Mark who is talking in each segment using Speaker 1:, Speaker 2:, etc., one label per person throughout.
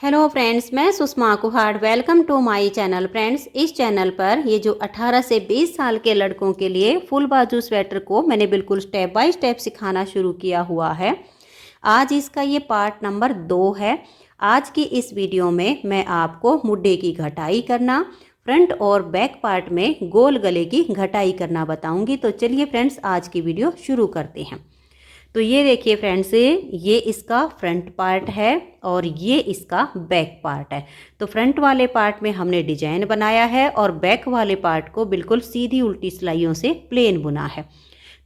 Speaker 1: Hello friends, मैं Sushma Kuhad. Welcome to my channel. Friends, इस channel पर ये जो 18 से 20 साल के लड़कों के लिए फुल बाजू स्वेटर को मैंने बिल्कुल स्टेप बाय स्टेप सिखाना शुरू किया हुआ है। आज इसका ये पार्ट नंबर 2 है। आज की इस वीडियो में मैं आपको मुड्ढे की घटाई करना, फ्रंट और बैक पार्ट में गोल गले की घटाई करना बताऊंगी। तो चलिए फ्रेंड्स, आज की वीडियो शुरू करते हैं। तो ये देखिए फ्रेंड्स, ये इसका फ्रंट पार्ट है और ये इसका बैक पार्ट है। तो फ्रंट वाले पार्ट में हमने डिजाइन बनाया है और बैक वाले पार्ट को बिल्कुल सीधी उल्टी सिलाइयों से प्लेन बुना है।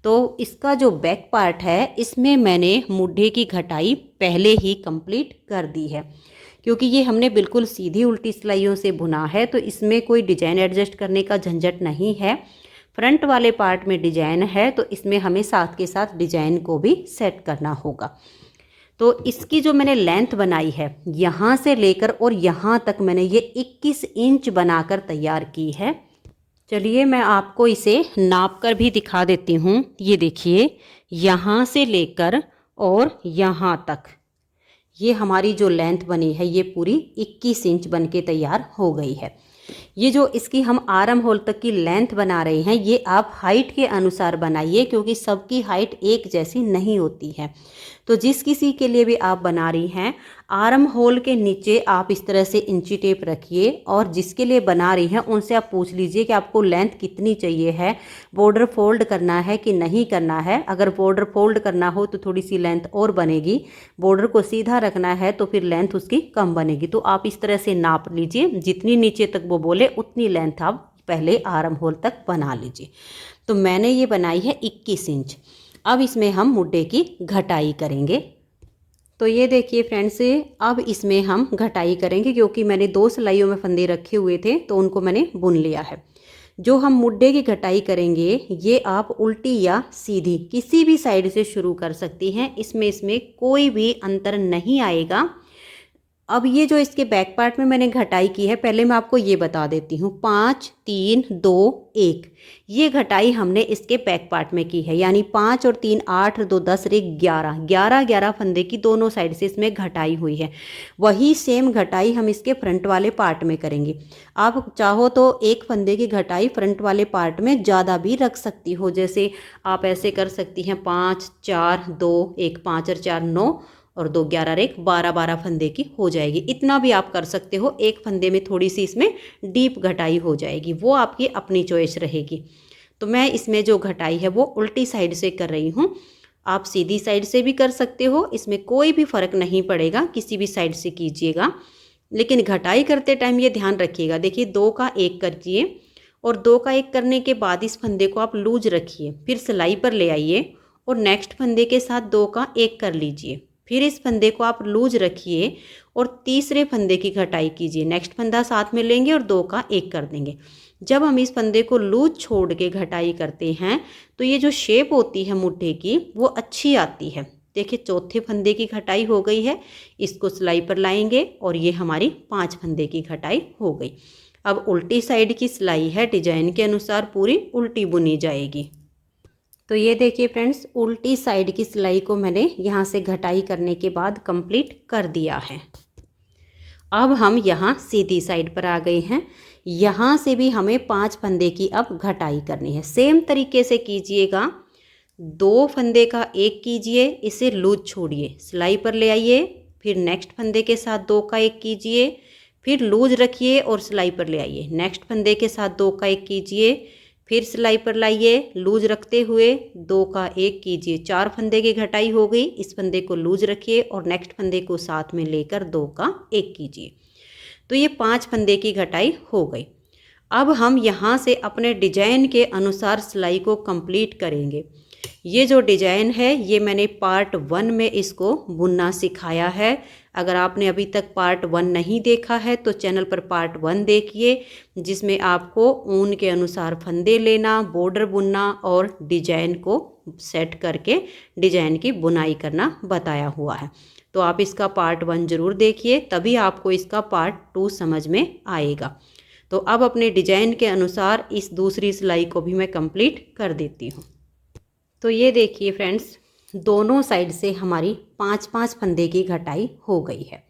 Speaker 1: तो इसका जो बैक पार्ट है इसमें मैंने मुड्ढे की घटाई पहले ही कंप्लीट कर दी है, क्योंकि ये हमने बिल्कुल सीधी उल्टी सिलाइयों से बुना है तो इसमें कोई डिजाइन एडजस्ट करने का झंझट नहीं है। फ्रंट वाले पार्ट में डिजाइन है तो इसमें हमें साथ के साथ डिजाइन को भी सेट करना होगा। तो इसकी जो मैंने लेंथ बनाई है यहाँ से लेकर और यहाँ तक मैंने ये 21 इंच बनाकर तैयार की है। चलिए मैं आपको इसे नाप कर भी दिखा देती हूँ। ये देखिए, यहाँ से लेकर और यहाँ तक ये हमारी जो लेंथ बनी है ये पूरी 21 इंच बन के तैयार हो गई है। ये जो इसकी हम आर्म होल तक की लेंथ बना रहे हैं ये आप हाइट के अनुसार बनाइए, क्योंकि सबकी हाइट एक जैसी नहीं होती है। तो जिस किसी के लिए भी आप बना रही हैं, आर्म होल के नीचे आप इस तरह से इंची टेप रखिए और जिसके लिए बना रही हैं उनसे आप पूछ लीजिए कि आपको लेंथ कितनी चाहिए है, बॉर्डर फोल्ड करना है कि नहीं करना है। अगर बॉर्डर फोल्ड करना हो तो थोड़ी सी लेंथ और बनेगी, बॉर्डर को सीधा रखना है तो फिर लेंथ उसकी कम बनेगी। तो आप इस तरह से नाप लीजिए, जितनी नीचे तक वो बोले उतनी लेंथ आप पहले आर्म होल तक बना लीजिए। तो मैंने ये बनाई है 21 इंच। अब इसमें हम मुड्ढे की घटाई करेंगे। तो ये देखिए फ्रेंड्स, अब इसमें हम घटाई करेंगे, क्योंकि मैंने 2 सिलाइयों में फंदे रखे हुए थे तो उनको मैंने बुन लिया है। जो हम मुड्ढे की घटाई करेंगे ये आप उल्टी या सीधी किसी भी साइड से शुरू कर सकती हैं, इसमें कोई भी अंतर नहीं आएगा। अब ये जो इसके बैक पार्ट में मैंने घटाई की है, पहले मैं आपको ये बता देती हूँ। 5 3 2 1 ये घटाई हमने इसके बैक पार्ट में की है, यानी 5 और 3 8 और 2 10 और 1 11 फंदे की दोनों साइड से इसमें घटाई हुई है। वही सेम घटाई हम इसके फ्रंट वाले पार्ट में करेंगे। आप चाहो तो एक फंदे की घटाई फ्रंट वाले पार्ट में ज़्यादा भी रख सकती हो। जैसे आप ऐसे कर सकती हैं 5 4 2 1 5 और 4 9 और 2 11 और 1 12 फंदे की हो जाएगी। इतना भी आप कर सकते हो। एक फंदे में थोड़ी सी इसमें डीप घटाई हो जाएगी, वो आपकी अपनी चॉइस रहेगी। तो मैं इसमें जो घटाई है वो उल्टी साइड से कर रही हूँ। आप सीधी साइड से भी कर सकते हो, इसमें कोई भी फ़र्क नहीं पड़ेगा, किसी भी साइड से कीजिएगा। लेकिन घटाई करते टाइम ये ध्यान रखिएगा। देखिए 2 का 1 करिए और 2 का 1 करने के बाद इस फंदे को आप लूज रखिए, फिर सिलाई पर ले आइए और नेक्स्ट फंदे के साथ 2 का 1 कर लीजिए। फिर इस फंदे को आप लूज रखिए और तीसरे फंदे की घटाई कीजिए। नेक्स्ट फंदा साथ में लेंगे और 2 का 1 कर देंगे। जब हम इस फंदे को लूज छोड़ के घटाई करते हैं तो ये जो शेप होती है मुड्ढे की वो अच्छी आती है। देखिए चौथे फंदे की घटाई हो गई है, इसको सिलाई पर लाएंगे और ये हमारी 5 फंदे की घटाई हो गई। अब उल्टी साइड की सिलाई है, डिजाइन के अनुसार पूरी उल्टी बुनी जाएगी। तो ये देखिए फ्रेंड्स, उल्टी साइड की सिलाई को मैंने यहाँ से घटाई करने के बाद कंप्लीट कर दिया है। अब हम यहाँ सीधी साइड पर आ गए हैं। यहाँ से भी हमें 5 फंदे की अब घटाई करनी है। सेम तरीके से कीजिएगा। 2 फंदे का 1 कीजिए, इसे लूज छोड़िए, सिलाई पर ले आइए, फिर नेक्स्ट फंदे के साथ 2 का 1 कीजिए, फिर लूज रखिए और सिलाई पर ले आइए। नेक्स्ट फंदे के साथ 2 का 1 कीजिए, फिर सिलाई पर लाइए, लूज रखते हुए 2 का 1 कीजिए। 4 फंदे की घटाई हो गई। इस फंदे को लूज रखिए और नेक्स्ट फंदे को साथ में लेकर 2 का 1 कीजिए। तो ये 5 फंदे की घटाई हो गई। अब हम यहाँ से अपने डिजाइन के अनुसार सिलाई को कंप्लीट करेंगे। ये जो डिजाइन है ये मैंने पार्ट 1 में इसको बुनना सिखाया है। अगर आपने अभी तक पार्ट 1 नहीं देखा है तो चैनल पर पार्ट 1 देखिए, जिसमें आपको ऊन के अनुसार फंदे लेना, बॉर्डर बुनना और डिजाइन को सेट करके डिजाइन की बुनाई करना बताया हुआ है। तो आप इसका पार्ट 1 ज़रूर देखिए, तभी आपको इसका पार्ट 2 समझ में आएगा। तो अब अपने डिजाइन के अनुसार इस दूसरी सिलाई को भी मैं कंप्लीट कर देती हूँ। तो ये देखिए फ्रेंड्स, दोनों साइड से हमारी 5-5 फंदे की घटाई हो गई है।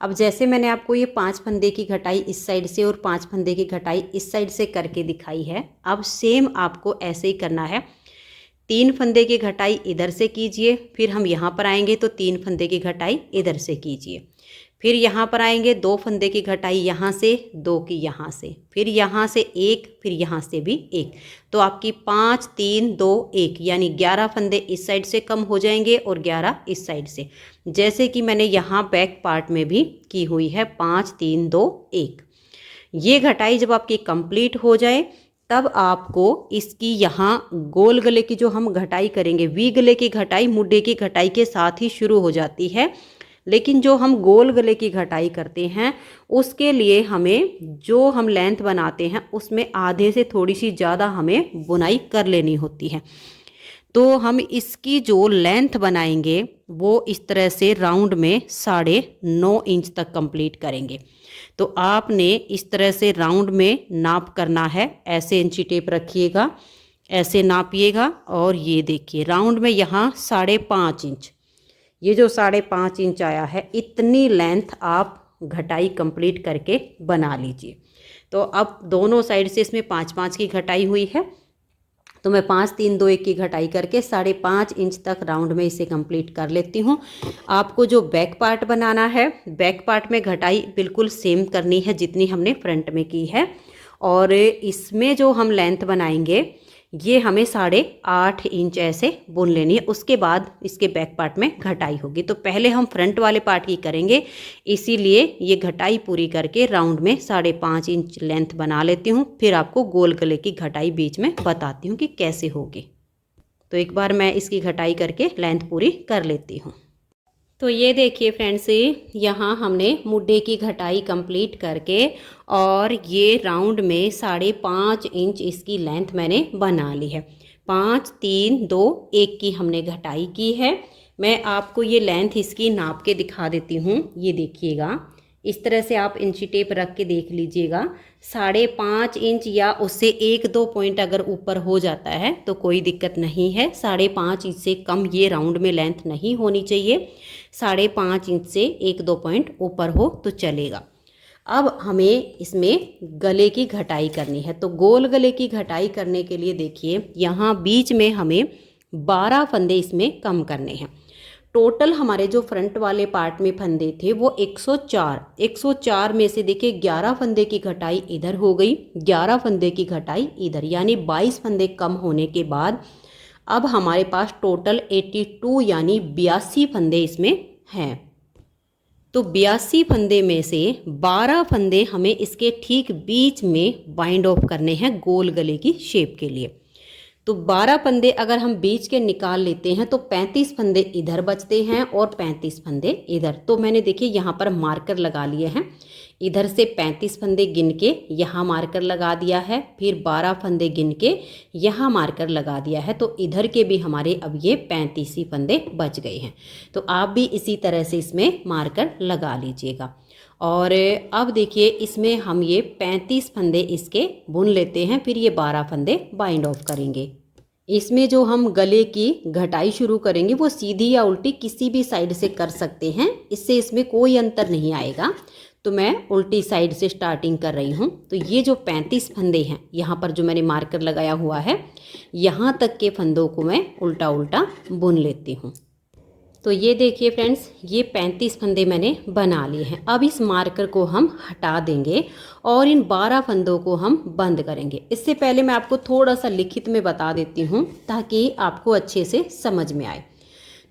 Speaker 1: अब जैसे मैंने आपको ये 5 फंदे की घटाई इस साइड से और 5 फंदे की घटाई इस साइड से करके दिखाई है, अब सेम आपको ऐसे ही करना है। 3 फंदे की घटाई इधर से कीजिए, फिर हम यहाँ पर आएंगे तो 3 फंदे की घटाई इधर से कीजिए, फिर यहाँ पर आएंगे 2 फंदे की घटाई यहाँ से, 2 की यहाँ से, फिर यहाँ से 1, फिर यहाँ से भी 1। तो आपकी 5 3 2 1 यानी 11 फंदे इस साइड से कम हो जाएंगे और 11 इस साइड से, जैसे कि मैंने यहाँ बैक पार्ट में भी की हुई है। 5 3 2 1। ये घटाई जब आपकी कंप्लीट हो जाए तब आपको इसकी यहाँ गोल गले की जो हम घटाई करेंगे, वी गले की घटाई मुड्ढे की घटाई के साथ ही शुरू हो जाती है, लेकिन जो हम गोल गले की घटाई करते हैं उसके लिए हमें जो हम लेंथ बनाते हैं उसमें आधे से थोड़ी सी ज़्यादा हमें बुनाई कर लेनी होती है। तो हम इसकी जो लेंथ बनाएंगे वो इस तरह से राउंड में 9.5 इंच तक कंप्लीट करेंगे। तो आपने इस तरह से राउंड में नाप करना है, ऐसे इंची टेप रखिएगा, ऐसे नापिएगा और ये देखिए राउंड में यहाँ 5.5 इंच, ये जो 5.5 इंच आया है इतनी लेंथ आप घटाई कंप्लीट करके बना लीजिए। तो अब दोनों साइड से इसमें 5-5 की घटाई हुई है, तो मैं 5 3 2 1 की घटाई करके 5.5 इंच तक राउंड में इसे कंप्लीट कर लेती हूँ। आपको जो बैक पार्ट बनाना है, बैक पार्ट में घटाई बिल्कुल सेम करनी है जितनी हमने फ्रंट में की है, और इसमें जो हम लेंथ बनाएंगे ये हमें 8.5 इंच ऐसे बुन लेनी है। उसके बाद इसके बैक पार्ट में घटाई होगी। तो पहले हम फ्रंट वाले पार्ट की करेंगे, इसीलिए ये घटाई पूरी करके राउंड में 5.5 इंच लेंथ बना लेती हूँ, फिर आपको गोल गले की घटाई बीच में बताती हूँ कि कैसे होगी। तो एक बार मैं इसकी घटाई करके लेंथ पूरी कर लेती हूँ। तो ये देखिए फ्रेंड्स, यहाँ हमने मुड्ढे की घटाई कंप्लीट करके और ये राउंड में 5.5 इंच इसकी लेंथ मैंने बना ली है। 5 3 2 1 की हमने घटाई की है। मैं आपको ये लेंथ इसकी नाप के दिखा देती हूँ। ये देखिएगा, इस तरह से आप इंची टेप रख के देख लीजिएगा। 5.5 इंच या उससे 1-2 पॉइंट अगर ऊपर हो जाता है तो कोई दिक्कत नहीं है। 5.5 इंच से कम ये राउंड में लेंथ नहीं होनी चाहिए। 5.5 इंच से 1-2 पॉइंट ऊपर हो तो चलेगा। अब हमें इसमें गले की घटाई करनी है। तो गोल गले की घटाई करने के लिए देखिए यहाँ बीच में हमें 12 फंदे इसमें कम करने हैं। टोटल हमारे जो फ्रंट वाले पार्ट में फंदे थे वो 104 में से देखिए 11 फंदे की घटाई इधर हो गई, 11 फंदे की घटाई इधर, यानी 22 फंदे कम होने के बाद अब हमारे पास टोटल 82 यानी 82 फंदे इसमें हैं। तो 82 फंदे में से 12 फंदे हमें इसके ठीक बीच में बाइंड ऑफ करने हैं गोल गले की शेप के लिए। तो 12 फंदे अगर हम बीच के निकाल लेते हैं तो 35 फंदे इधर बचते हैं और 35 फंदे इधर। तो मैंने देखिए यहाँ पर मार्कर लगा लिए हैं, इधर से 35 फंदे गिन के यहाँ मार्कर लगा दिया है, फिर 12 फंदे गिन के यहाँ मार्कर लगा दिया है। तो इधर के भी हमारे अब ये 35 ही फंदे बच गए हैं। तो आप भी इसी तरह से इसमें मार्कर लगा लीजिएगा। और अब देखिए इसमें हम ये 35 फंदे इसके बुन लेते हैं, फिर ये 12 फंदे बाइंड ऑफ करेंगे। इसमें जो हम गले की घटाई शुरू करेंगे वो सीधी या उल्टी किसी भी साइड से कर सकते हैं, इससे इसमें कोई अंतर नहीं आएगा। तो मैं उल्टी साइड से स्टार्टिंग कर रही हूँ। तो ये जो 35 फंदे हैं यहाँ पर जो मैंने मार्कर लगाया हुआ है, यहाँ तक के फंदों को मैं उल्टा उल्टा बुन लेती हूँ। तो ये देखिए फ्रेंड्स, ये 35 फंदे मैंने बना लिए हैं। अब इस मार्कर को हम हटा देंगे और इन 12 फंदों को हम बंद करेंगे। इससे पहले मैं आपको थोड़ा सा लिखित में बता देती हूँ ताकि आपको अच्छे से समझ में आए।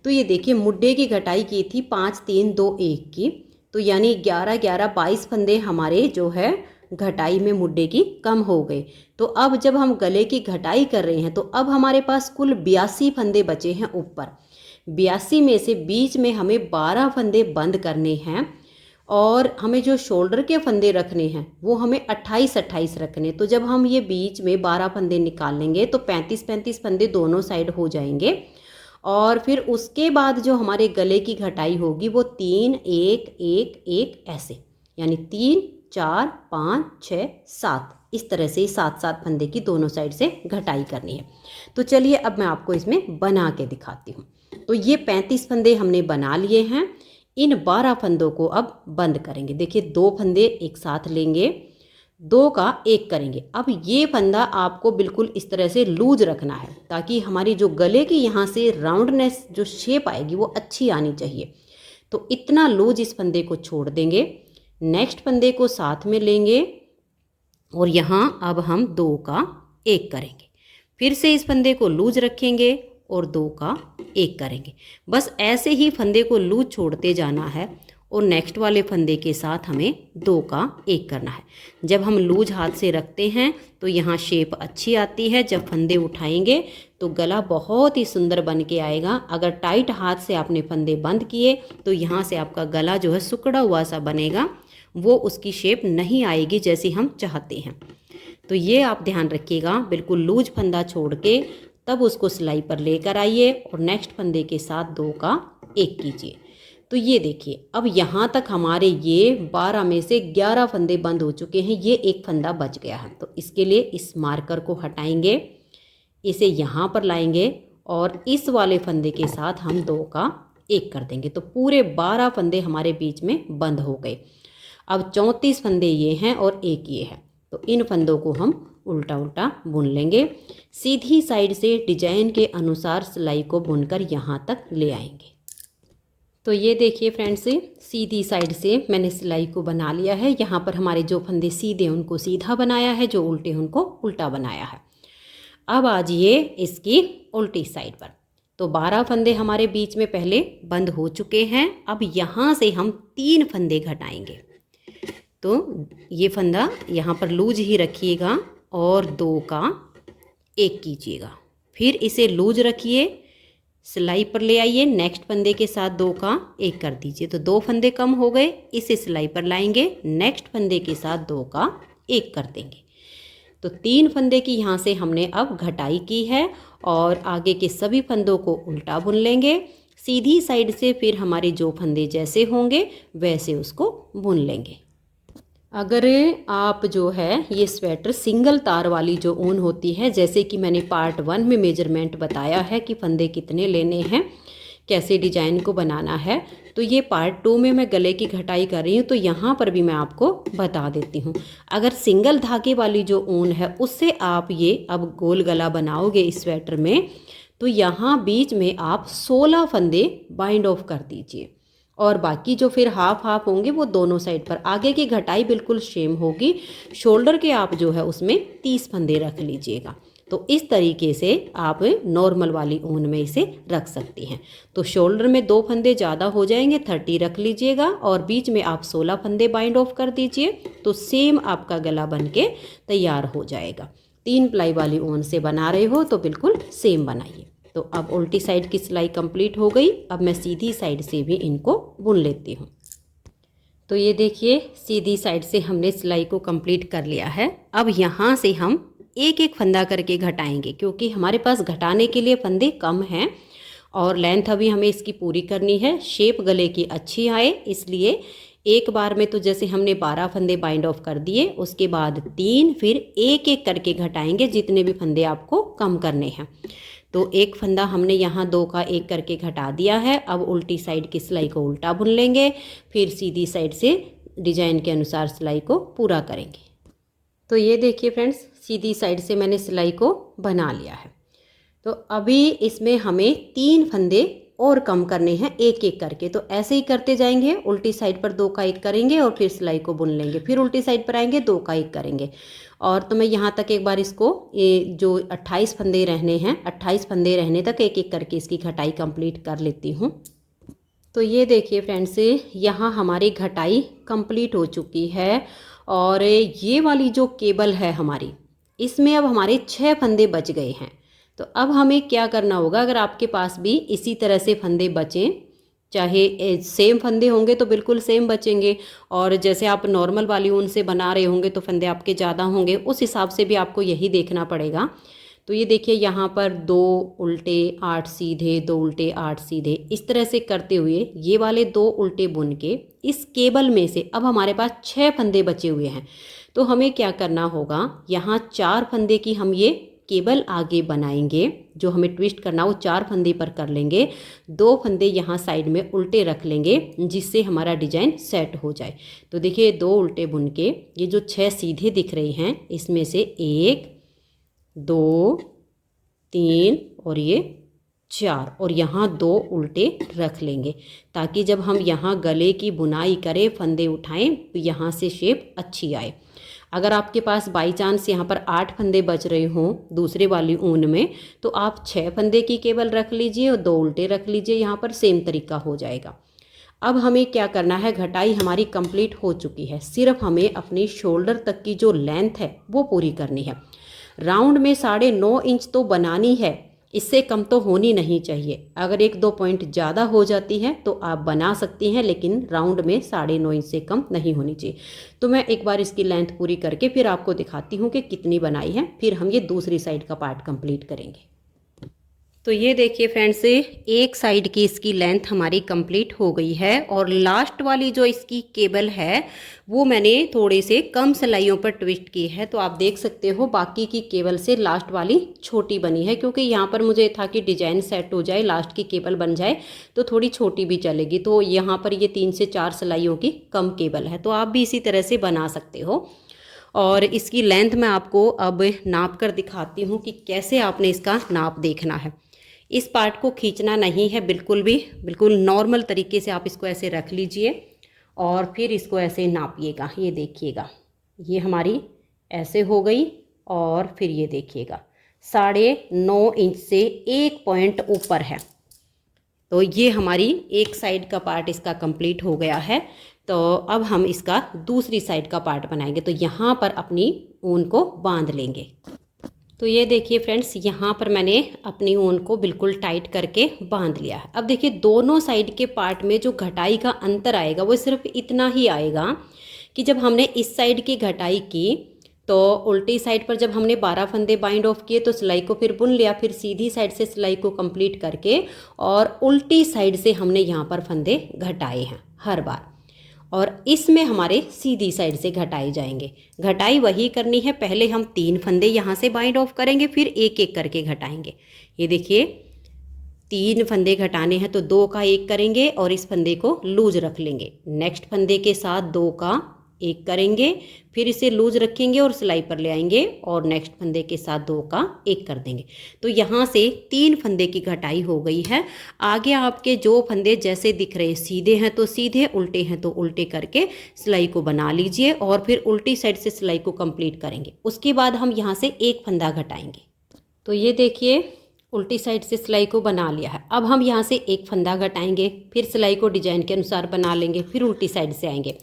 Speaker 1: तो ये देखिए मुड्ढे की घटाई की थी 5 3 2 1 की, तो यानी 11 11 22 फंदे हमारे जो है घटाई में मुड्ढे की कम हो गए। तो अब जब हम गले की घटाई कर रहे हैं तो अब हमारे पास कुल 82 फंदे बचे हैं ऊपर। 82 में से बीच में हमें 12 फंदे बंद करने हैं और हमें जो शोल्डर के फंदे रखने हैं वो हमें 28 रखने। तो जब हम ये बीच में 12 फंदे निकाल लेंगे तो 35 फंदे दोनों साइड हो जाएंगे। और फिर उसके बाद जो हमारे गले की घटाई होगी वो 3 1 1 1 ऐसे, यानी 3 4 5 6 7, इस तरह से 7 फंदे की दोनों साइड से घटाई करनी है। तो चलिए अब मैं आपको इसमें बना के दिखाती हूँ। तो ये 35 फंदे हमने बना लिए हैं। इन 12 फंदों को अब बंद करेंगे। देखिए 2 फंदे एक साथ लेंगे, 2 का 1 करेंगे। अब ये फंदा आपको बिल्कुल इस तरह से लूज रखना है ताकि हमारी जो गले की यहाँ से राउंडनेस जो शेप आएगी वो अच्छी आनी चाहिए। तो इतना लूज इस फंदे को छोड़ देंगे। नेक्स्ट फंदे को साथ में लेंगे और यहाँ अब हम 2 का 1 करेंगे। फिर से इस फंदे को लूज रखेंगे और 2 का 1 करेंगे। बस ऐसे ही फंदे को लूज छोड़ते जाना है और नेक्स्ट वाले फंदे के साथ हमें 2 का 1 करना है। जब हम लूज हाथ से रखते हैं तो यहाँ शेप अच्छी आती है। जब फंदे उठाएंगे तो गला बहुत ही सुंदर बन के आएगा। अगर टाइट हाथ से आपने फंदे बंद किए तो यहाँ से आपका गला जो है सिकुड़ा हुआ सा बनेगा, वो उसकी शेप नहीं आएगी जैसी हम चाहते हैं। तो ये आप ध्यान रखिएगा, बिल्कुल लूज फंदा छोड़ के तब उसको सिलाई पर लेकर आइए और नेक्स्ट फंदे के साथ 2 का 1 कीजिए। तो ये देखिए अब यहाँ तक हमारे ये 12 में से 11 फंदे बंद हो चुके हैं। ये एक फंदा बच गया है, तो इसके लिए इस मार्कर को हटाएंगे, इसे यहाँ पर लाएंगे और इस वाले फंदे के साथ हम 2 का 1 कर देंगे। तो पूरे 12 फंदे हमारे बीच में बंद हो गए। अब 34 फंदे ये हैं और 1 ये है। तो इन फंदों को हम उल्टा उल्टा बुन लेंगे। सीधी साइड से डिजाइन के अनुसार सिलाई को बुनकर यहाँ तक ले आएंगे। तो ये देखिए फ्रेंड्स, सीधी साइड से मैंने सिलाई को बना लिया है। यहाँ पर हमारे जो फंदे सीधे उनको सीधा बनाया है, जो उल्टे उनको उल्टा बनाया है। अब आ जाइए इसकी उल्टी साइड पर। तो 12 फंदे हमारे बीच में पहले बंद हो चुके हैं। अब यहाँ से हम 3 फंदे घटाएंगे। तो ये फंदा यहाँ पर लूज ही रखिएगा और 2 का 1 कीजिएगा। फिर इसे लूज रखिए, सिलाई पर ले आइए, नेक्स्ट फंदे के साथ 2 का 1 कर दीजिए। तो 2 फंदे कम हो गए, इसे सिलाई पर लाएंगे, नेक्स्ट फंदे के साथ 2 का 1 कर देंगे। तो 3 फंदे की यहाँ से हमने अब घटाई की है और आगे के सभी फंदों को उल्टा बुन लेंगे। सीधी साइड से फिर हमारे जो फंदे जैसे होंगे वैसे उसको बुन लेंगे। अगर आप जो है ये स्वेटर सिंगल तार वाली जो ऊन होती है, जैसे कि मैंने पार्ट 1 में मेजरमेंट बताया है कि फंदे कितने लेने हैं, कैसे डिजाइन को बनाना है, तो ये पार्ट 2 में मैं गले की घटाई कर रही हूँ। तो यहाँ पर भी मैं आपको बता देती हूँ। अगर सिंगल धागे वाली जो ऊन है उससे आप ये अब गोल गला बनाओगे इस स्वेटर में, तो यहाँ बीच में आप 16 फंदे बाइंड ऑफ कर दीजिए और बाकी जो फिर हाफ हाफ होंगे वो दोनों साइड पर। आगे की घटाई बिल्कुल सेम होगी। शोल्डर के आप जो है उसमें 30 फंदे रख लीजिएगा। तो इस तरीके से आप नॉर्मल वाली ऊन में इसे रख सकती हैं। तो शोल्डर में 2 फंदे ज़्यादा हो जाएंगे, 30 रख लीजिएगा और बीच में आप 16 फंदे बाइंड ऑफ कर दीजिए। तो सेम आपका गला बन के तैयार हो जाएगा। 3 प्लाई वाली ऊन से बना रहे हो तो बिल्कुल सेम बनाइए। तो अब उल्टी साइड की सिलाई कंप्लीट हो गई। अब मैं सीधी साइड से भी इनको बुन लेती हूँ। तो ये देखिए सीधी साइड से हमने सिलाई को कंप्लीट कर लिया है। अब यहाँ से हम एक एक फंदा करके घटाएंगे, क्योंकि हमारे पास घटाने के लिए फंदे कम हैं और लेंथ अभी हमें इसकी पूरी करनी है। शेप गले की अच्छी आए इसलिए एक बार में तो जैसे हमने 12 फंदे बाइंड ऑफ कर दिए, उसके बाद 3, फिर एक एक करके घटाएंगे जितने भी फंदे आपको कम करने हैं। तो एक फंदा हमने यहाँ 2 का 1 करके घटा दिया है। अब उल्टी साइड की सिलाई को उल्टा बुन लेंगे, फिर सीधी साइड से डिजाइन के अनुसार सिलाई को पूरा करेंगे। तो ये देखिए फ्रेंड्स, सीधी साइड से मैंने सिलाई को बना लिया है। तो अभी इसमें हमें 3 फंदे और कम करने हैं एक एक करके। तो ऐसे ही करते जाएंगे। उल्टी साइड पर 2 का 1 करेंगे और फिर सिलाई को बुन लेंगे, फिर उल्टी साइड पर आएंगे 2 का 1 करेंगे। और तो मैं यहाँ तक एक बार इसको ये जो 28 फंदे रहने हैं, 28 फंदे रहने तक एक एक करके इसकी घटाई कंप्लीट कर लेती हूँ। तो ये देखिए फ्रेंड्स, यहाँ हमारी घटाई कंप्लीट हो चुकी है और ये वाली जो केबल है हमारी, इसमें अब हमारे 6 फंदे बच गए हैं। तो अब हमें क्या करना होगा, अगर आपके पास भी इसी तरह से फंदे बचें, चाहे सेम फंदे होंगे तो बिल्कुल सेम बचेंगे, और जैसे आप नॉर्मल वाली ऊन से बना रहे होंगे तो फंदे आपके ज़्यादा होंगे, उस हिसाब से भी आपको यही देखना पड़ेगा। तो ये देखिए यहाँ पर 2 उल्टे 8 सीधे, 2 उल्टे 8 सीधे, इस तरह से करते हुए ये वाले 2 उल्टे बुन के इस केबल में से अब हमारे पास 6 फंदे बचे हुए हैं। तो हमें क्या करना होगा, यहाँ 4 फंदे की हम ये केबल आगे बनाएंगे, जो हमें ट्विस्ट करना वो 4 फंदे पर कर लेंगे, 2 फंदे यहाँ साइड में उल्टे रख लेंगे जिससे हमारा डिजाइन सेट हो जाए। तो देखिए 2 उल्टे बुन के ये जो 6 सीधे दिख रही हैं इसमें से 1 2 3 और ये 4 और यहाँ 2 उल्टे रख लेंगे ताकि जब हम यहाँ गले की बुनाई करें फंदे उठाएं तो यहाँ से शेप अच्छी आए। अगर आपके पास बाई चांस यहाँ पर 8 फंदे बच रहे हों दूसरे वाली ऊन में तो आप 6 फंदे की केबल रख लीजिए और 2 उल्टे रख लीजिए, यहाँ पर सेम तरीका हो जाएगा। अब हमें क्या करना है, घटाई हमारी कंप्लीट हो चुकी है, सिर्फ हमें अपनी शोल्डर तक की जो लेंथ है वो पूरी करनी है। राउंड में 9.5 इंच तो बनानी है, इससे कम तो होनी नहीं चाहिए। अगर 1-2 पॉइंट ज़्यादा हो जाती है तो आप बना सकती हैं, लेकिन राउंड में 9.5 इंच से कम नहीं होनी चाहिए। तो मैं एक बार इसकी लेंथ पूरी करके फिर आपको दिखाती हूँ कि कितनी बनाई है, फिर हम ये दूसरी साइड का पार्ट कंप्लीट करेंगे। तो ये देखिए फ्रेंड्स, एक साइड की इसकी लेंथ हमारी कंप्लीट हो गई है और लास्ट वाली जो इसकी केबल है वो मैंने थोड़े से कम सिलाइयों पर ट्विस्ट की है। तो आप देख सकते हो बाकी की केबल से लास्ट वाली छोटी बनी है, क्योंकि यहाँ पर मुझे था कि डिजाइन सेट हो जाए, लास्ट की केबल बन जाए तो थोड़ी छोटी भी चलेगी। तो यहाँ पर ये 3 से 4 सिलाइयों की कम केबल है, तो आप भी इसी तरह से बना सकते हो। और इसकी लेंथ मैं आपको अब नाप कर दिखाती हूँ कि कैसे आपने इसका नाप देखना है। इस पार्ट को खींचना नहीं है बिल्कुल भी, बिल्कुल नॉर्मल तरीके से आप इसको ऐसे रख लीजिए और फिर इसको ऐसे नापिएगा। ये देखिएगा, ये हमारी ऐसे हो गई और फिर ये देखिएगा 9.5 इंच से 1 पॉइंट ऊपर है। तो ये हमारी एक साइड का पार्ट इसका कंप्लीट हो गया है। तो अब हम इसका दूसरी साइड का पार्ट बनाएंगे। तो यहाँ पर अपनी ऊन को बांध लेंगे। तो ये देखिए फ्रेंड्स, यहाँ पर मैंने अपनी ऊन को बिल्कुल टाइट करके बांध लिया है। अब देखिए दोनों साइड के पार्ट में जो घटाई का अंतर आएगा वो सिर्फ इतना ही आएगा कि जब हमने इस साइड की घटाई की तो उल्टी साइड पर जब हमने 12 फंदे बाइंड ऑफ किए तो सिलाई को फिर बुन लिया, फिर सीधी साइड से सिलाई को कंप्लीट करके और उल्टी साइड से हमने यहाँ पर फंदे घटाए हैं हर बार, और इसमें हमारे सीधी साइड से घटाए जाएंगे। घटाई वही करनी है, पहले हम 3 फंदे यहाँ से बाइंड ऑफ करेंगे, फिर एक एक करके घटाएंगे। ये देखिए 3 फंदे घटाने हैं तो 2 का 1 करेंगे और इस फंदे को लूज रख लेंगे। नेक्स्ट फंदे के साथ 2 का 1 करेंगे, फिर इसे लूज रखेंगे और सिलाई पर ले आएंगे और नेक्स्ट फंदे के साथ 2 का 1 कर देंगे। तो यहाँ से 3 फंदे की घटाई हो गई है। आगे आपके जो फंदे जैसे दिख रहे सीधे हैं तो सीधे, उल्टे हैं तो उल्टे करके सिलाई को बना लीजिए और फिर उल्टी साइड से सिलाई को कंप्लीट करेंगे। उसके बाद हम यहाँ से 1 फंदा घटाएंगे। तो ये देखिए उल्टी साइड से सिलाई को बना लिया है। अब हम यहाँ से 1 फंदा घटाएंगे, फिर सिलाई को डिजाइन के अनुसार बना लेंगे, फिर उल्टी साइड से आएंगे।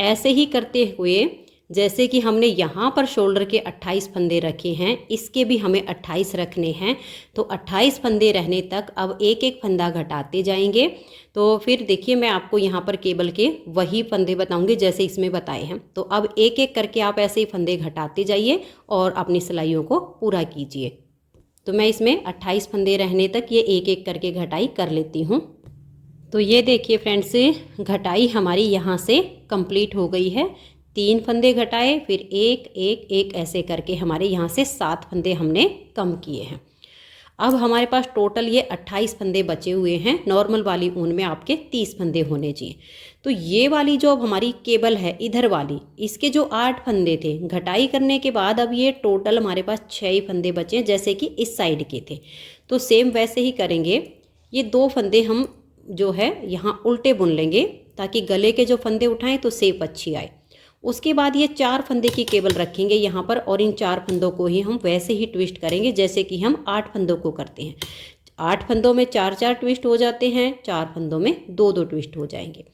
Speaker 1: ऐसे ही करते हुए जैसे कि हमने यहाँ पर शोल्डर के 28 फंदे रखे हैं, इसके भी हमें 28 रखने हैं। तो 28 फंदे रहने तक अब एक एक फंदा घटाते जाएंगे। तो फिर देखिए मैं आपको यहाँ पर केबल के वही फंदे बताऊंगी जैसे इसमें बताए हैं। तो अब एक एक करके आप ऐसे ही फंदे घटाते जाइए और अपनी सिलाइयों को पूरा कीजिए। तो मैं इसमें 28 फंदे रहने तक ये एक एक करके घटाई कर लेती हूँ। तो ये देखिए फ्रेंड्स, घटाई हमारी यहाँ से कंप्लीट हो गई है। 3 फंदे घटाए, फिर एक एक एक ऐसे करके हमारे यहाँ से 7 फंदे हमने कम किए हैं। अब हमारे पास टोटल ये 28 फंदे बचे हुए हैं। नॉर्मल वाली ऊन में आपके 30 फंदे होने चाहिए। तो ये वाली जो अब हमारी केबल है इधर वाली, इसके जो 8 फंदे थे घटाई करने के बाद अब ये टोटल हमारे पास 6 ही फंदे बचे हैं जैसे कि इस साइड के थे। तो सेम वैसे ही करेंगे। ये 2 फंदे हम जो है यहाँ उल्टे बुन लेंगे ताकि गले के जो फंदे उठाएं तो शेप अच्छी आए। उसके बाद ये 4 फंदे की केबल रखेंगे यहाँ पर और इन 4 फंदों को ही हम वैसे ही ट्विस्ट करेंगे जैसे कि हम 8 फंदों को करते हैं। 8 फंदों में 4-4 ट्विस्ट हो जाते हैं, 4 फंदों में 2-2 ट्विस्ट हो जाएंगे।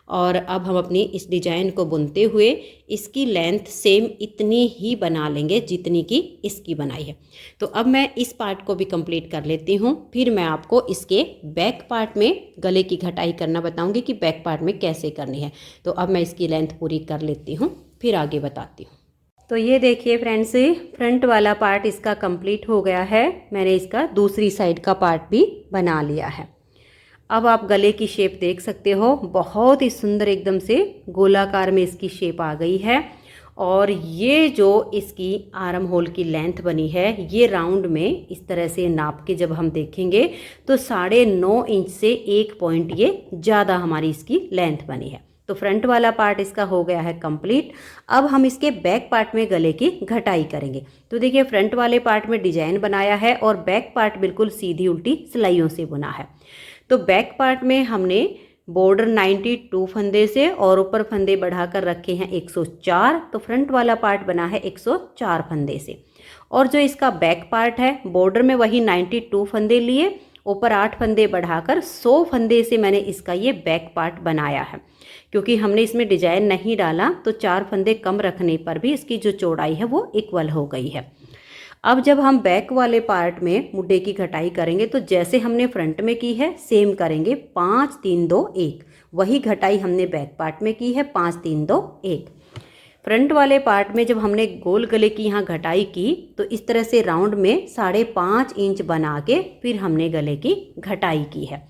Speaker 1: और अब हम अपनी इस डिजाइन को बुनते हुए इसकी लेंथ सेम इतनी ही बना लेंगे जितनी की इसकी बनाई है। तो अब मैं इस पार्ट को भी कंप्लीट कर लेती हूँ, फिर मैं आपको इसके बैक पार्ट में गले की घटाई करना बताऊंगी कि बैक पार्ट में कैसे करनी है। तो अब मैं इसकी लेंथ पूरी कर लेती हूँ, फिर आगे बताती हूँ। तो ये देखिए फ्रेंड्स, फ्रंट वाला पार्ट इसका कंप्लीट हो गया है। मैंने इसका दूसरी साइड का पार्ट भी बना लिया है। अब आप गले की शेप देख सकते हो, बहुत ही सुंदर एकदम से गोलाकार में इसकी शेप आ गई है। और ये जो इसकी आर्म होल की लेंथ बनी है, ये राउंड में इस तरह से नाप के जब हम देखेंगे तो 9.5 इंच से 1 पॉइंट ये ज़्यादा हमारी इसकी लेंथ बनी है। तो फ्रंट वाला पार्ट इसका हो गया है कंप्लीट। अब हम इसके बैक पार्ट में गले की घटाई करेंगे। तो देखिए फ्रंट वाले पार्ट में डिजाइन बनाया है और बैक पार्ट बिल्कुल सीधी उल्टी सिलाइयों से बुना है। तो बैक पार्ट में हमने बॉर्डर 92 फंदे से और ऊपर फंदे बढ़ाकर रखे हैं 104। तो फ्रंट वाला पार्ट बना है 104 फंदे से। और जो इसका बैक पार्ट है, बॉर्डर में वही 92 फंदे लिए, ऊपर 8 फंदे बढ़ाकर 100 फंदे से मैंने इसका ये बैक पार्ट बनाया है। क्योंकि हमने इसमें डिजाइन नहीं डाला तो 4 फंदे कम रखने पर भी इसकी जो चौड़ाई है वो इक्वल हो गई है। अब जब हम बैक वाले पार्ट में मुड्डे की घटाई करेंगे तो जैसे हमने फ्रंट में की है सेम करेंगे, 5 3 2 1। वही घटाई हमने बैक पार्ट में की है, 5 3 2 1। फ्रंट वाले पार्ट में जब हमने गोल गले की यहाँ घटाई की तो इस तरह से राउंड में 5.5 इंच बना के फिर हमने गले की घटाई की है।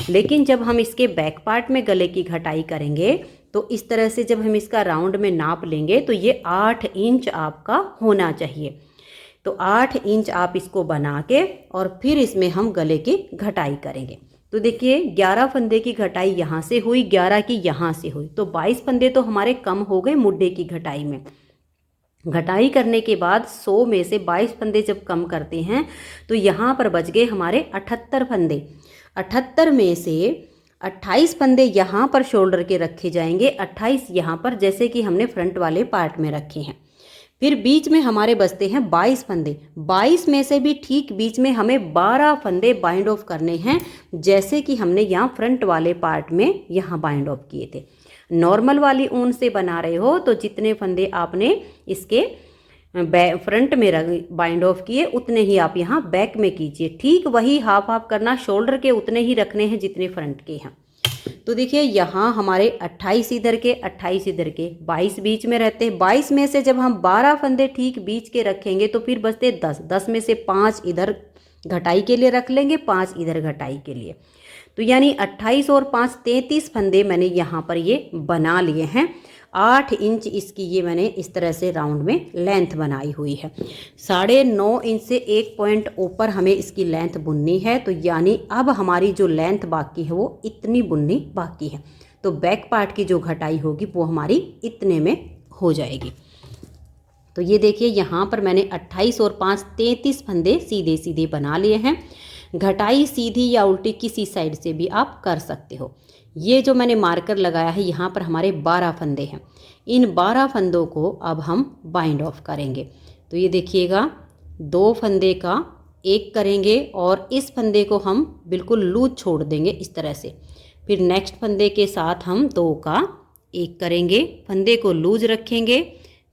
Speaker 1: लेकिन जब हम इसके बैक पार्ट में गले की घटाई करेंगे तो इस तरह से जब हम इसका राउंड में नाप लेंगे तो ये 8 इंच आपका होना चाहिए। तो 8 इंच आप इसको बना के और फिर इसमें हम गले की घटाई करेंगे। तो देखिए 11 फंदे की घटाई यहाँ से हुई, 11 की यहाँ से हुई, तो 22 फंदे तो हमारे कम हो गए मुड्डे की घटाई में। घटाई करने के बाद 100 में से 22 फंदे जब कम करते हैं तो यहाँ पर बच गए हमारे 78 फंदे। 78 में से 28 फंदे यहाँ पर शोल्डर के रखे जाएंगे, 28 यहाँ पर जैसे कि हमने फ्रंट वाले पार्ट में रखे हैं। फिर बीच में हमारे बचते हैं 22 फंदे। 22 में से भी ठीक बीच में हमें 12 फंदे बाइंड ऑफ करने हैं, जैसे कि हमने यहाँ फ्रंट वाले पार्ट में यहाँ बाइंड ऑफ किए थे। नॉर्मल वाली ऊन से बना रहे हो तो जितने फंदे आपने इसके फ्रंट में बाइंड ऑफ किए उतने ही आप यहाँ बैक में कीजिए। ठीक वही हाफ हाफ करना, शोल्डर के उतने ही रखने हैं जितने फ्रंट के हैं। तो देखिए यहाँ हमारे 28 इधर के, 28 इधर के, 22 बीच में रहते हैं। 22 में से जब हम 12 फंदे ठीक बीच के रखेंगे तो फिर बचते 10। 10 में से 5 इधर घटाई के लिए रख लेंगे, 5 इधर घटाई के लिए। तो यानी 28 और 5 33 फंदे मैंने यहाँ पर ये बना लिए हैं। 8 इंच इसकी ये मैंने इस तरह से राउंड में लेंथ बनाई हुई है। 9.5 इंच से 1 पॉइंट ऊपर हमें इसकी लेंथ बुननी है। तो यानी अब हमारी जो लेंथ बाकी है वो इतनी बुननी बाकी है। तो बैक पार्ट की जो घटाई होगी वो हमारी इतने में हो जाएगी। तो ये देखिए यहाँ पर मैंने 28 और 5 33 फंदे सीधे सीधे बना लिए हैं। घटाई सीधी या उल्टी किसी साइड से भी आप कर सकते हो। ये जो मैंने मार्कर लगाया है यहाँ पर हमारे 12 फंदे हैं। इन 12 फंदों को अब हम बाइंड ऑफ करेंगे। तो ये देखिएगा 2 फंदे का 1 करेंगे और इस फंदे को हम बिल्कुल लूज छोड़ देंगे इस तरह से। फिर नेक्स्ट फंदे के साथ हम 2 का 1 करेंगे, फंदे को लूज रखेंगे,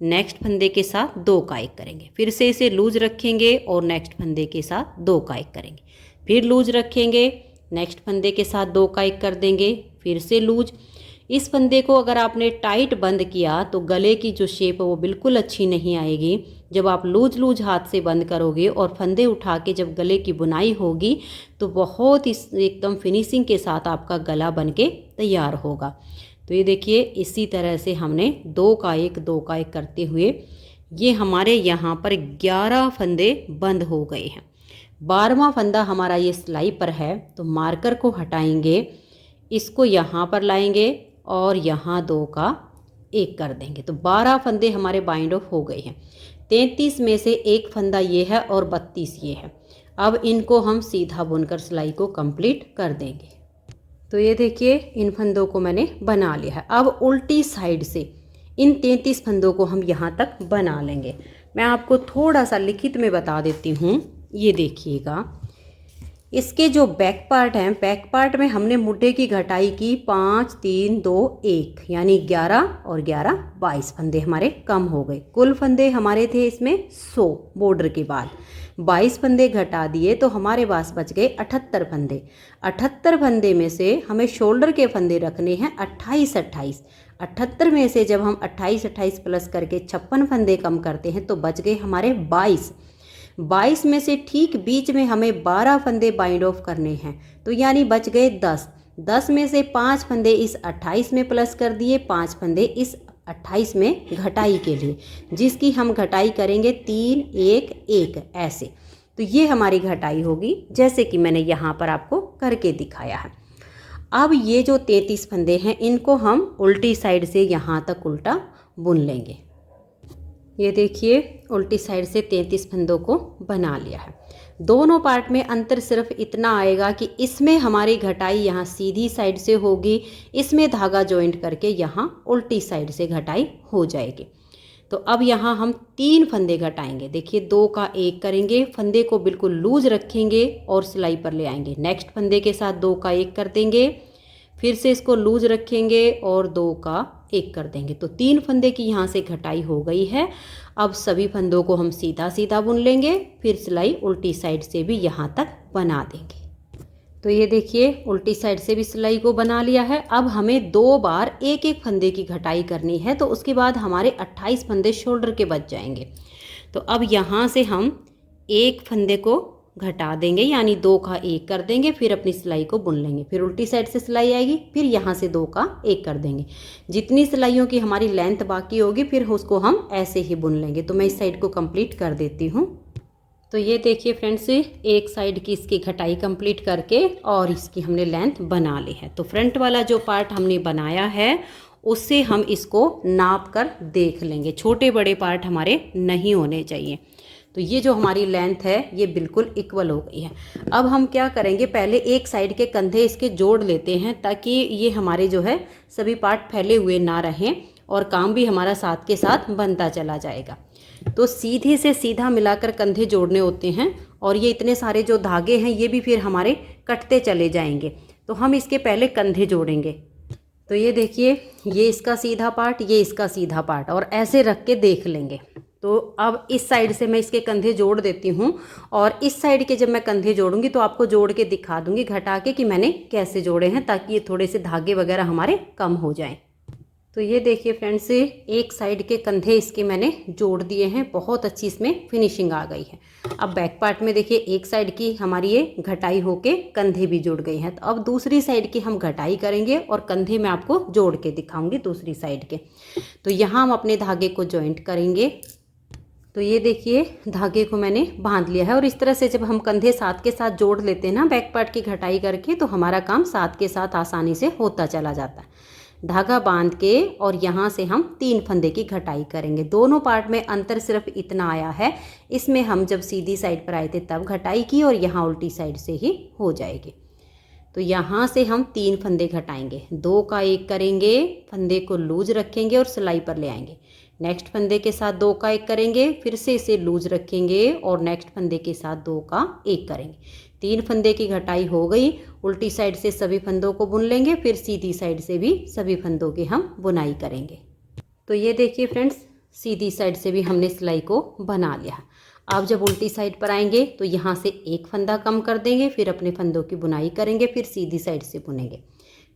Speaker 1: नेक्स्ट फंदे के साथ 2 का 1 करेंगे, फिर से इसे लूज रखेंगे और नेक्स्ट फंदे के साथ 2 का 1 करेंगे, फिर लूज रखेंगे, नेक्स्ट फंदे के साथ 2 का 1 कर देंगे, फिर से लूज। इस फंदे को अगर आपने टाइट बंद किया तो गले की जो शेप है वो बिल्कुल अच्छी नहीं आएगी। जब आप लूज लूज हाथ से बंद करोगे और फंदे उठा के जब गले की बुनाई होगी तो बहुत एकदम फिनिशिंग के साथ आपका गला बन के तैयार होगा। तो ये देखिए इसी तरह से हमने 2 का 1 2 का 1 करते हुए ये हमारे यहाँ पर 11 फंदे बंद हो गए हैं। 12वां फंदा हमारा ये सिलाई पर है। तो मार्कर को हटाएंगे, इसको यहाँ पर लाएंगे और यहाँ 2 का 1 कर देंगे। तो 12 फंदे हमारे बाइंड ऑफ हो गए हैं। 33 में से 1 फंदा ये है और 32 ये है। अब इनको हम सीधा बुनकर सिलाई को कंप्लीट कर देंगे। तो ये देखिए इन फंदों को मैंने बना लिया है। अब उल्टी साइड से इन 33 फंदों को हम यहाँ तक बना लेंगे। मैं आपको थोड़ा सा लिखित में बता देती हूँ। ये देखिएगा इसके जो बैक पार्ट हैं, बैक पार्ट में हमने मुड्ढे की घटाई की 5 3 2 1 यानी 11 और 11 22 फंदे हमारे कम हो गए। कुल फंदे हमारे थे इसमें 100 बॉर्डर के बाद 22 फंदे घटा दिए तो हमारे पास बच गए 78 फंदे। 78 फंदे में से हमें शोल्डर के फंदे रखने हैं 28 28। 78 में से जब हम 28 28 प्लस करके 56 फंदे कम करते हैं तो बच गए हमारे 22। 22 में से ठीक बीच में हमें 12 फंदे बाइंड ऑफ करने हैं तो यानी बच गए 10। 10 में से 5 फंदे इस 28 में प्लस कर दिए, 5 फंदे इस 28 में घटाई के लिए, जिसकी हम घटाई करेंगे 3 1 1 ऐसे। तो ये हमारी घटाई होगी जैसे कि मैंने यहाँ पर आपको करके दिखाया है। अब ये जो 33 फंदे हैं इनको हम उल्टी साइड से यहाँ तक उल्टा बुन लेंगे। ये देखिए उल्टी साइड से 33 फंदों को बना लिया है। दोनों पार्ट में अंतर सिर्फ इतना आएगा कि इसमें हमारी घटाई यहाँ सीधी साइड से होगी, इसमें धागा जॉइंट करके यहाँ उल्टी साइड से घटाई हो जाएगी। तो अब यहाँ हम 3 फंदे घटाएंगे। देखिए 2 का 1 करेंगे, फंदे को बिल्कुल लूज रखेंगे और सिलाई पर ले आएंगे। नेक्स्ट फंदे के साथ 2 का 1 कर देंगे, फिर से इसको लूज रखेंगे और 2 का 1 कर देंगे। तो 3 फंदे की यहाँ से घटाई हो गई है। अब सभी फंदों को हम सीधा सीधा बुन लेंगे, फिर सिलाई उल्टी साइड से भी यहाँ तक बना देंगे। तो ये देखिए उल्टी साइड से भी सिलाई को बना लिया है। अब हमें 2 बार एक एक फंदे की घटाई करनी है, तो उसके बाद हमारे 28 फंदे शोल्डर के बच जाएंगे। तो अब यहाँ से हम एक फंदे को घटा देंगे, यानी 2 का 1 कर देंगे, फिर अपनी सिलाई को बुन लेंगे। फिर उल्टी साइड से सिलाई आएगी, फिर यहाँ से 2 का 1 कर देंगे। जितनी सिलाइयों की हमारी लेंथ बाकी होगी फिर उसको हम ऐसे ही बुन लेंगे। तो मैं इस साइड को कंप्लीट कर देती हूँ। तो ये देखिए फ्रेंड्स, एक साइड की इसकी घटाई कंप्लीट करके और इसकी हमने लेंथ बना ली है। तो फ्रंट वाला जो पार्ट हमने बनाया है उससे हम इसको नाप कर देख लेंगे। छोटे बड़े पार्ट हमारे नहीं होने चाहिए। तो ये जो हमारी लेंथ है ये बिल्कुल इक्वल हो गई है। अब हम क्या करेंगे, पहले एक साइड के कंधे इसके जोड़ लेते हैं ताकि ये हमारे जो है सभी पार्ट फैले हुए ना रहें और काम भी हमारा साथ के साथ बनता चला जाएगा। तो सीधे से सीधा मिलाकर कंधे जोड़ने होते हैं और ये इतने सारे जो धागे हैं ये भी फिर हमारे कटते चले जाएंगे। तो हम इसके पहले कंधे जोड़ेंगे। तो ये देखिए, ये इसका सीधा पार्ट, ये इसका सीधा पार्ट, और ऐसे रख के देख लेंगे। तो अब इस साइड से मैं इसके कंधे जोड़ देती हूँ और इस साइड के जब मैं कंधे जोड़ूंगी तो आपको जोड़ के दिखा दूंगी घटा के कि मैंने कैसे जोड़े हैं, ताकि ये थोड़े से धागे वगैरह हमारे कम हो जाएं। तो ये देखिए फ्रेंड्स, एक साइड के कंधे इसके मैंने जोड़ दिए हैं, बहुत अच्छी इसमें फिनिशिंग आ गई है। अब बैक पार्ट में देखिए एक साइड की हमारी ये घटाई होके कंधे भी जुड़ गई हैं। तो अब दूसरी साइड की हम घटाई करेंगे और कंधे मैं आपको जोड़ के दिखाऊंगी दूसरी साइड के। तो यहाँ हम अपने धागे को जॉइंट करेंगे। तो ये देखिए धागे को मैंने बांध लिया है और इस तरह से जब हम कंधे साथ के साथ जोड़ लेते हैं ना बैक पार्ट की घटाई करके, तो हमारा काम साथ के साथ आसानी से होता चला जाता है। धागा बांध के और यहाँ से हम 3 फंदे की घटाई करेंगे। दोनों पार्ट में अंतर सिर्फ इतना आया है, इसमें हम जब सीधी साइड पर आए थे तब घटाई की और यहाँ उल्टी साइड से ही हो जाएगी। तो यहाँ से हम 3 फंदे घटाएंगे, 2 का 1 करेंगे, फंदे को लूज रखेंगे और सिलाई पर ले आएंगे। नेक्स्ट फंदे के साथ 2 का 1 करेंगे, फिर से इसे लूज रखेंगे और नेक्स्ट फंदे के साथ 2 का 1 करेंगे। 3 फंदे की घटाई हो गई। उल्टी साइड से सभी फंदों को बुन लेंगे, फिर सीधी साइड से भी सभी फंदों की हम बुनाई करेंगे। तो ये देखिए फ्रेंड्स, सीधी साइड से भी हमने सिलाई को बना लिया। अब जब उल्टी साइड पर आएंगे तो यहाँ से एक फंदा कम कर देंगे, फिर अपने फंदों की बुनाई करेंगे, फिर सीधी साइड से बुनेंगे,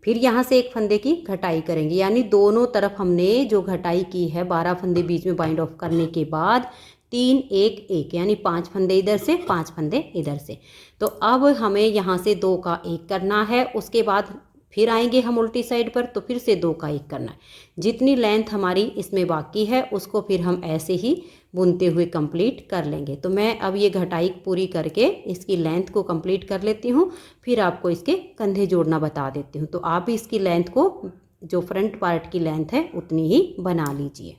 Speaker 1: फिर यहाँ से एक फंदे की घटाई करेंगे। यानी दोनों तरफ हमने जो घटाई की है 12 फंदे बीच में बाइंड ऑफ करने के बाद 3 1 1 यानी 5 फंदे इधर से 5 फंदे इधर से। तो अब हमें यहाँ से 2 का 1 करना है, उसके बाद फिर आएंगे हम उल्टी साइड पर तो फिर से 2 का 1 करना है। जितनी लेंथ हमारी इसमें बाकी है उसको फिर हम ऐसे ही बुनते हुए कंप्लीट कर लेंगे। तो मैं अब ये घटाई पूरी करके इसकी लेंथ को कंप्लीट कर लेती हूँ, फिर आपको इसके कंधे जोड़ना बता देती हूँ। तो आप भी इसकी लेंथ को, जो फ्रंट पार्ट की लेंथ है, उतनी ही बना लीजिए,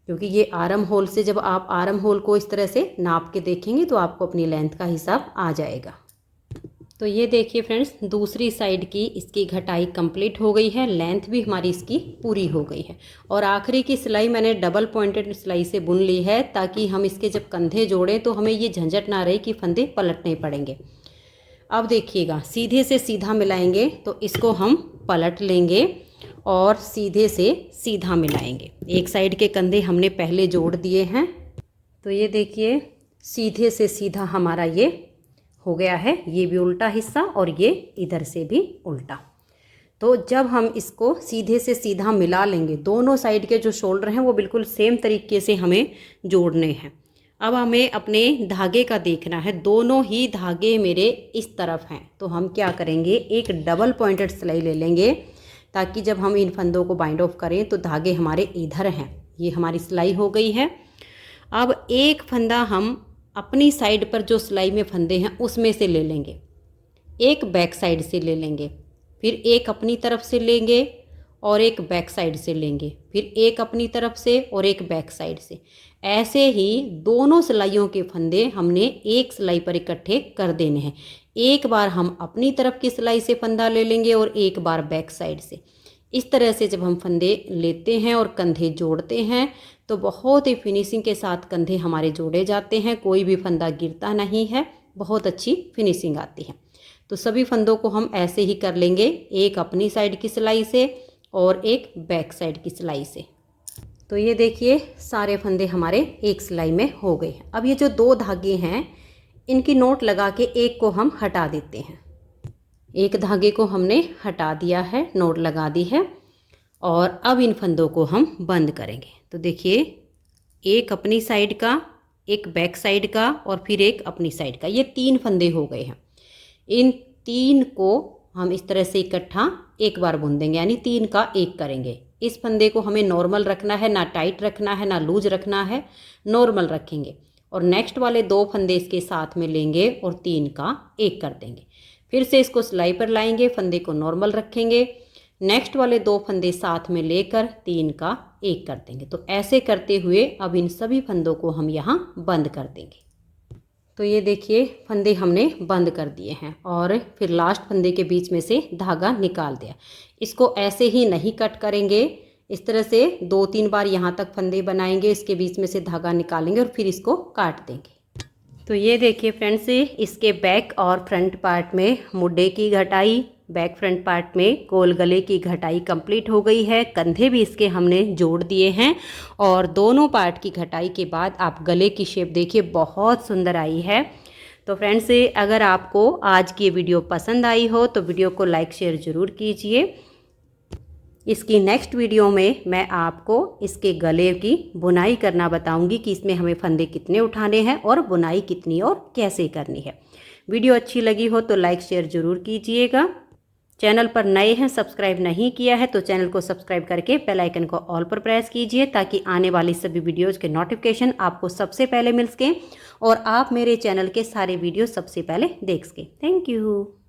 Speaker 1: क्योंकि ये आर्म होल से जब आप आर्म होल को इस तरह से नाप के देखेंगे तो आपको अपनी लेंथ का हिसाब आ जाएगा। तो ये देखिए फ्रेंड्स, दूसरी साइड की इसकी घटाई कंप्लीट हो गई है, लेंथ भी हमारी इसकी पूरी हो गई है और आखिरी की सिलाई मैंने डबल पॉइंटेड सिलाई से बुन ली है, ताकि हम इसके जब कंधे जोड़ें तो हमें ये झंझट ना रहे कि फंदे पलटने पड़ेंगे। अब देखिएगा, सीधे से सीधा मिलाएंगे तो इसको हम पलट लेंगे और सीधे से सीधा मिलाएंगे। एक साइड के कंधे हमने पहले जोड़ दिए हैं। तो ये देखिए, सीधे से सीधा हमारा ये हो गया है, ये भी उल्टा हिस्सा और ये इधर से भी उल्टा। तो जब हम इसको सीधे से सीधा मिला लेंगे, दोनों साइड के जो शोल्डर हैं वो बिल्कुल सेम तरीके से हमें जोड़ने हैं। अब हमें अपने धागे का देखना है, दोनों ही धागे मेरे इस तरफ हैं। तो हम क्या करेंगे, एक डबल पॉइंटेड सिलाई ले लेंगे, ताकि जब हम इन फंदों को बाइंड ऑफ करें तो धागे हमारे इधर हैं। ये हमारी सिलाई हो गई है। अब एक फंदा हम अपनी साइड पर जो सिलाई में फंदे हैं उसमें से ले लेंगे, एक बैक साइड से ले लेंगे, फिर एक अपनी तरफ से लेंगे और एक बैक साइड से लेंगे, फिर एक अपनी तरफ से और एक बैक साइड से। ऐसे ही दोनों सिलाइयों के फंदे हमने एक सिलाई पर इकट्ठे कर देने हैं। एक बार हम अपनी तरफ की सिलाई से फंदा ले लेंगे और एक बार बैक साइड से। इस तरह से जब हम फंदे लेते हैं और कंधे जोड़ते हैं तो बहुत ही फिनिशिंग के साथ कंधे हमारे जोड़े जाते हैं, कोई भी फंदा गिरता नहीं है, बहुत अच्छी फिनिशिंग आती है। तो सभी फंदों को हम ऐसे ही कर लेंगे, एक अपनी साइड की सिलाई से और एक बैक साइड की सिलाई से। तो ये देखिए सारे फंदे हमारे एक सिलाई में हो गए। अब ये जो दो धागे हैं इनकी नोट लगा के एक को हम हटा देते हैं। एक धागे को हमने हटा दिया है, नोट लगा दी है, और अब इन फंदों को हम बंद करेंगे। तो देखिए एक अपनी साइड का, एक बैक साइड का और फिर एक अपनी साइड का, ये 3 फंदे हो गए हैं। इन 3 को हम इस तरह से इकट्ठा एक बार बुन देंगे, यानी 3 का 1 करेंगे। इस फंदे को हमें नॉर्मल रखना है, ना टाइट रखना है ना लूज रखना है, नॉर्मल रखेंगे। और नेक्स्ट वाले 2 फंदे इसके साथ में लेंगे और 3 का 1 कर देंगे। फिर से इसको सिलाई पर लाएंगे, फंदे को नॉर्मल रखेंगे, नेक्स्ट वाले 2 फंदे साथ में लेकर 3 का 1 कर देंगे। तो ऐसे करते हुए अब इन सभी फंदों को हम यहाँ बंद कर देंगे। तो ये देखिए फंदे हमने बंद कर दिए हैं और फिर लास्ट फंदे के बीच में से धागा निकाल दिया। इसको ऐसे ही नहीं कट करेंगे, इस तरह से 2-3 बार यहाँ तक फंदे बनाएंगे, इसके बीच में से धागा निकालेंगे और फिर इसको काट देंगे। तो ये देखिए फ्रेंड्स, इसके बैक और फ्रंट पार्ट में मुड्डे की घटाई, बैक फ्रंट पार्ट में गोल गले की घटाई कंप्लीट हो गई है। कंधे भी इसके हमने जोड़ दिए हैं और दोनों पार्ट की घटाई के बाद आप गले की शेप देखिए बहुत सुंदर आई है। तो फ्रेंड्स, अगर आपको आज की वीडियो पसंद आई हो तो वीडियो को लाइक शेयर ज़रूर कीजिए। इसकी नेक्स्ट वीडियो में मैं आपको इसके गले की बुनाई करना बताऊंगी कि इसमें हमें फंदे कितने उठाने हैं और बुनाई कितनी और कैसे करनी है। वीडियो अच्छी लगी हो तो लाइक शेयर ज़रूर कीजिएगा। चैनल पर नए हैं, सब्सक्राइब नहीं किया है तो चैनल को सब्सक्राइब करके बेल आइकन को ऑल पर प्रेस कीजिए ताकि आने वाली सभी वीडियोज़ के नोटिफिकेशन आपको सबसे पहले मिल सकें और आप मेरे चैनल के सारे वीडियो सबसे पहले देख सकें। Thank you.